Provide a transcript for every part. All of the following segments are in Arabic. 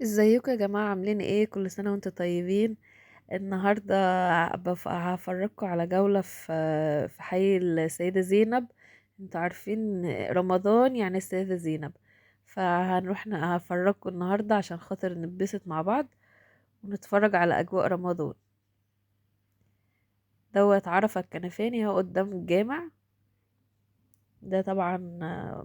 ازيكم يا جماعة؟ عاملين ايه؟ كل سنة وانتم طيبين. النهاردة هفرجكم على جولة في حي السيدة زينب. انتوا عارفين رمضان يعني السيدة زينب، فهنروح هفرجكم النهاردة عشان خاطر نتبسط مع بعض ونتفرج على أجواء رمضان. دوت عرفة الكنفاني هو قدام الجامع. ده طبعا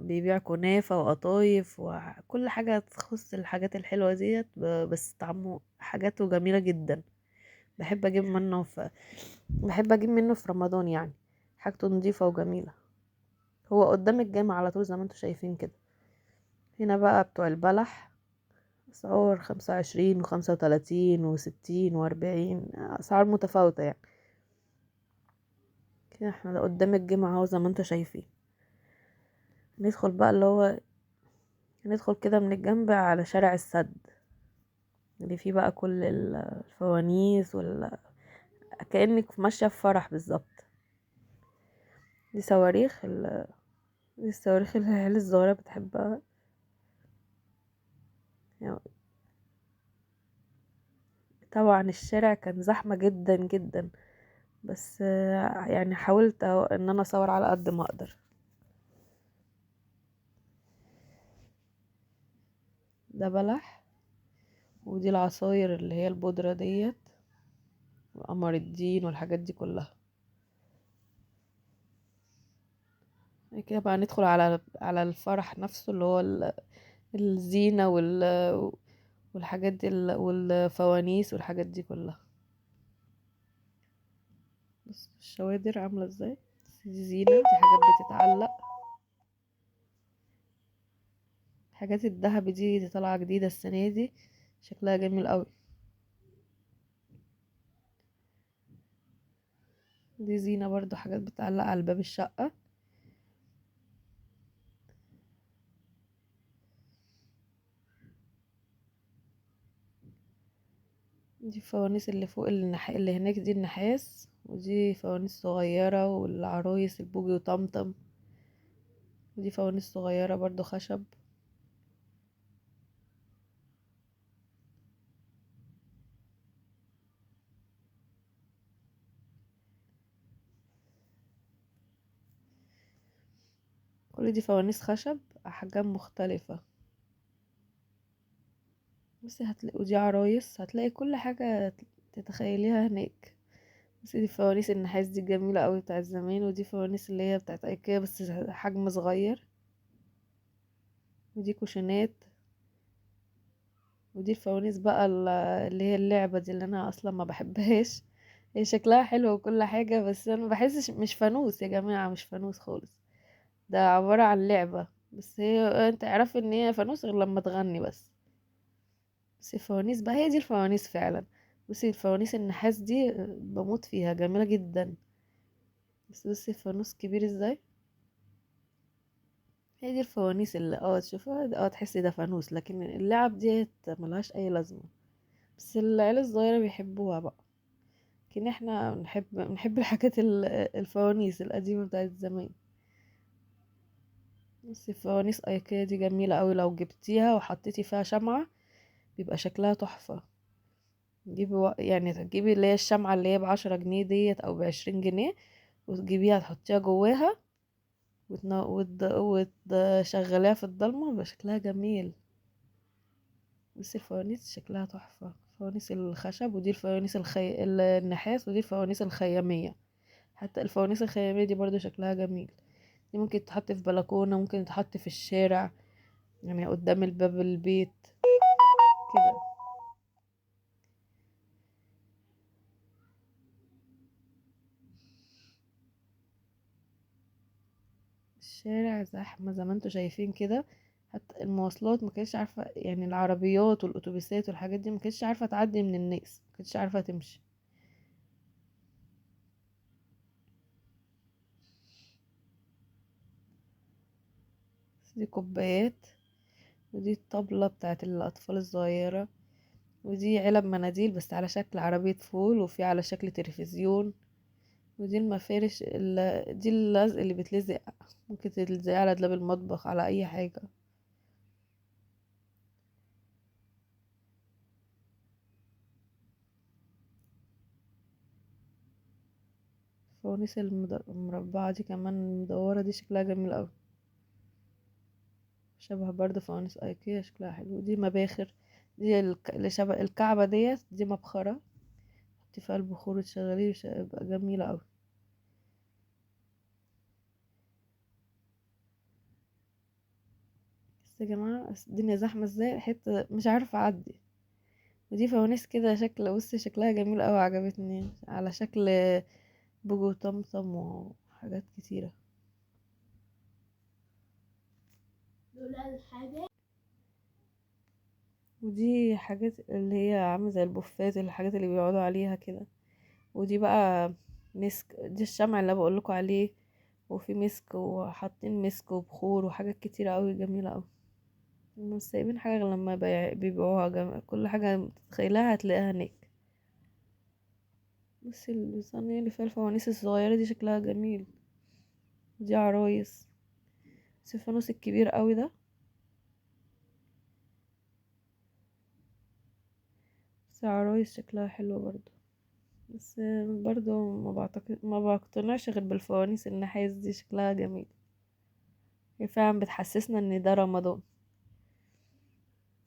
بيبيع كنافة وقطايف وكل حاجة تخص الحاجات الحلوة ديت، بس طعمه حاجاته جميلة جدا. بحب اجيب منه في بحب اجيب منه في رمضان يعني. حاجته نظيفة وجميلة. هو قدام الجامع على طول زي ما انتوا شايفين كده. هنا بقى بتوع البلح، اسعار 25 و35 و60 و40، اسعار متفاوتة يعني. كده احنا قدام الجامع اهو زي ما انتوا شايفين. ندخل بقى ندخل كده من الجنب على شارع السد، اللي فيه بقى كل الفوانيس كأنك ماشية في فرح بالظبط. دي صواريخ دي الصواريخ اللي العيال الصغيرة بتحبها يعني. طبعا الشارع كان زحمة جدا جدا، بس يعني حاولت ان انا اصور على قد ما اقدر. ده بلح، ودي العصاير اللي هي البودرة ديت، وقمر الدين والحاجات دي كلها. بعد كده بقى ندخل على الفرح نفسه اللي هو الزينة والحاجات دي والفوانيس والحاجات دي كلها. بس الشوادر عاملة ازاي، دي زينة، دي حاجات بتتعلق. حاجات الذهب دي طالعة جديدة السنة دي، شكلها جميل قوي. دي زينة برضو، حاجات بتعلق على باب الشقة. دي فوانيس اللي فوق اللي هناك دي النحاس، ودي فوانيس صغيرة، والعرايس البوجي وطمطم. ودي فوانيس صغيرة برضو خشب. كل دي فوانيس خشب، أحجام مختلفة. بس هتلاقي، ودي عرايس، هتلاقي كل حاجة تتخيليها هناك. بس دي فوانيس النحاس دي جميلة قوي بتاعت زمان، ودي فوانيس اللي هي بتاعت ايكيا بس حجم صغير. ودي كوشنات. ودي الفوانيس بقى اللي هي اللعبة دي اللي انا اصلا ما بحبهاش. هي شكلها حلو وكل حاجة، بس انا ما بحسش، مش فانوس يا جماعة، مش فانوس خالص. ده عبارة عن لعبة، بس هي انت اعرفي ان هي فانوس غير لما تغني بس. بس الفوانيس بقى هي دي الفوانيس فعلا. بصي الفوانيس النحاس دي بموت فيها، جميلة جدا. بس بصي الفانوس كبير ازاي. هي دي الفوانيس اللي تشوفها تحسي ده فانوس، لكن اللعب دي ملهاش اي لازمة. بس العيال الصغيرة بيحبوها بقى. لكن احنا بنحب الحاجات الفوانيس القديمة بتاعت زمان. بس الفوانيس ايكيا دي جميلة قوي، لو جبتيها وحطيتي فيها شمعة بيبقى شكلها تحفة. يعني تجيبي اللي هي الشمعة اللي هي ب10 جنيه ديت او ب20 جنيه، وتجيبيها تحطيها جواها وتشغليها في الضلمة، بيبقى شكلها جميل. بس الفوانيس شكلها تحفة. فوانيس الخشب، ودي الفوانيس النحاس، ودي الفوانيس الخيامية. حتى الفوانيس الخيامية دي برضو شكلها جميل. دي ممكن تحط في بلكونة، ممكن تحط في الشارع، يعني قدام الباب البيت كده. الشارع زحمة زي ما انتوا شايفين كده. حتى المواصلات ما كانتش عارفة، يعني العربيات والأتوبيسات والحاجات دي ما كانتش عارفة تعدي من الناس، ما كانتش عارفة تمشي. بس دي كوبايات، ودي الطبلة بتاعت الأطفال الصغيرة، ودي علب مناديل بس على شكل عربية فول، وفي على شكل تلفزيون. ودي المفارش دي اللزق اللي بتلزق، ممكن تلزق على دولاب المطبخ، على أي حاجة. الفوانيس المربعة دي كمان مدورة، دي شكلها جميل اوي، شبه برضه فوانيس ايكيا، شكلها حلو. دي مباخر، دي اللي شبه الكعبة ديت، دي مبخرة تحطي فيها البخور وتشغليه يبقى جميلة اوي. بس يا جماعة الدنيا زحمة ازاي، حتة مش عارفة اعدي. ودي فوانيس كده شكل، بصي شكلها جميل اوي، عجبتني على شكل بوجو طمطم وحاجات كتيرة. ودي حاجات اللي هي عاملة زي البوفات، الحاجات اللي بيقعدوا عليها كده. ودي بقى مسك، دي الشمع اللي بقولكوا عليه، وفي مسك وحاطين مسك وبخور وحاجات كتيرة قوي جميلة قوي. مش سايبين حاجة غير لما بيبيعوها كل حاجة تتخيلها هتلاقيها هناك. بصي الصينية اللي فيها الفوانيس الصغيرة دي شكلها جميل. ودي عرايس، بس الفانوس الكبير قوي ده، بس عرايس شكلها حلو برضو. بس برضو ما بقتنعش غير بالفوانيس النحاس دي، شكلها جميل. هي فعلا بتحسسنا ان ده رمضان.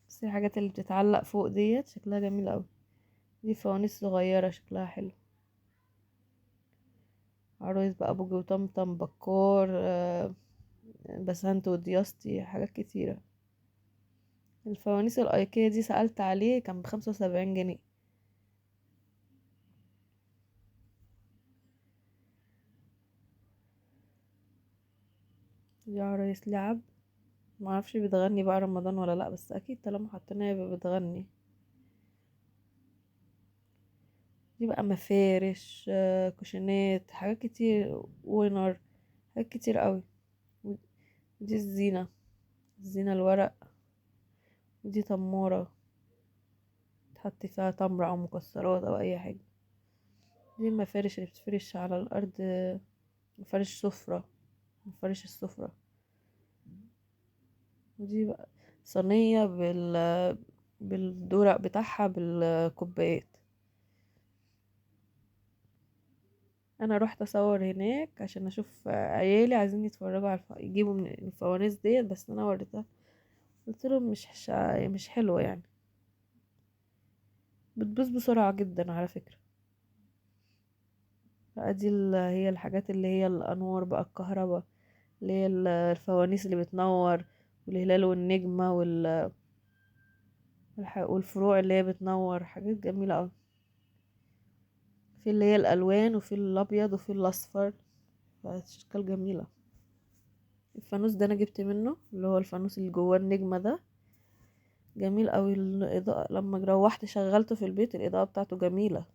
بس الحاجات اللي بتتعلق فوق ديت شكلها جميل اوي. دي فوانيس صغيرة شكلها حلو. عرايس بقى بوجي وطمطم بكار، بسنت ودياستي، حاجات كتيرة. الفوانيس الايكيا دي سألت عليه كان ب75 جنيه. دي عرايس لعب، معرفش بتغني بقى رمضان ولا لأ، بس اكيد طالما حطيناها يبقى بتغني. دي بقى مفارش، كوشنات، حاجات كتير، ونار، حاجات كتير قوي. ودي الزينة، الزينة الورق. ودي تمورة تحطي فيها تمر او مكسرات او اي حاجة. دي المفارش اللي بتفرش على الارض، مفارش سفرة، مفارش السفرة. ودي بقى صينية بالدورق بتاعها بالكوبايات. انا رحت اصور هناك عشان اشوف عيالي عايزين يتفرجوا على يجيبوا من الفوانيس ديت، بس انا وريتها قلت لهم مش حلوة يعني، بتبوظ بسرعة جدا على فكرة. بقى دي هي الحاجات اللي هي الانوار بقى، الكهرباء، اللي هي الفوانيس اللي بتنور، والهلال والنجمة والفروع اللي هي بتنور، حاجات جميلة اوي. في اللي هي الالوان، وفي الابيض، وفي الاصفر، اشكال جميلة. الفانوس ده انا جبت منه اللي هو الفانوس اللي جواه النجمة ده، جميل اوي. الاضاءة لما روحت شغلته في البيت، الاضاءة بتاعته جميلة.